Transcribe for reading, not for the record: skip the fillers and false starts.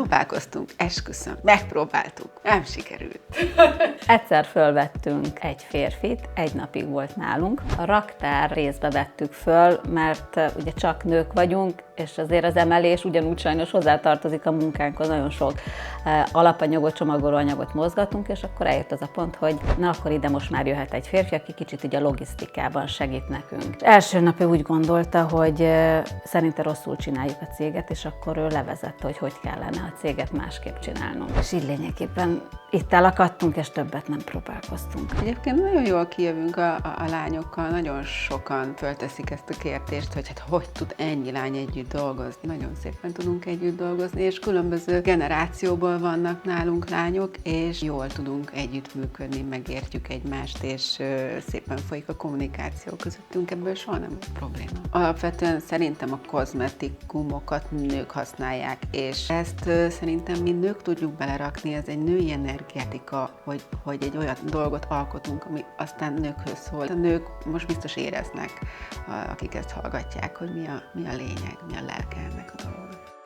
Próbálkoztunk, esküszöm, megpróbáltuk, nem sikerült. Egyszer fölvettünk egy férfit, egy napig volt nálunk. A raktár részbe vettük föl, mert ugye csak nők vagyunk, és azért az emelés ugyanúgy sajnos hozzátartozik a munkánkhoz, nagyon sok alapanyagot, csomagolóanyagot mozgatunk, és akkor eljött az a pont, hogy na akkor ide most már jöhet egy férfi, aki kicsit ugye a logisztikában segít nekünk. Első nap ő úgy gondolta, hogy szerinte rosszul csináljuk a céget, és akkor ő levezette, hogy kellene a céget másképp csinálnunk. És így lényegében itt elakadtunk, és többet nem próbálkoztunk. Egyébként nagyon jól kijövünk a lányokkal, nagyon sokan fölteszik ezt a kérdést, hogy hát hogy tud ennyi lány együtt dolgozni. Nagyon szépen tudunk együtt dolgozni, és különböző generációból vannak nálunk lányok, és jól tudunk együttműködni, megértjük egymást, és szépen folyik a kommunikáció közöttünk, ebből soha nem volt probléma. Alapvetően szerintem a kozmetikumokat nők használják, és ezt szerintem mi nők tudjuk belerakni, ez egy női energetika, hogy egy olyan dolgot alkotunk, ami aztán nőkhöz szól. A nők most biztos éreznek, akik ezt hallgatják, hogy mi a lényeg, mi a lelke ennek a dolognak.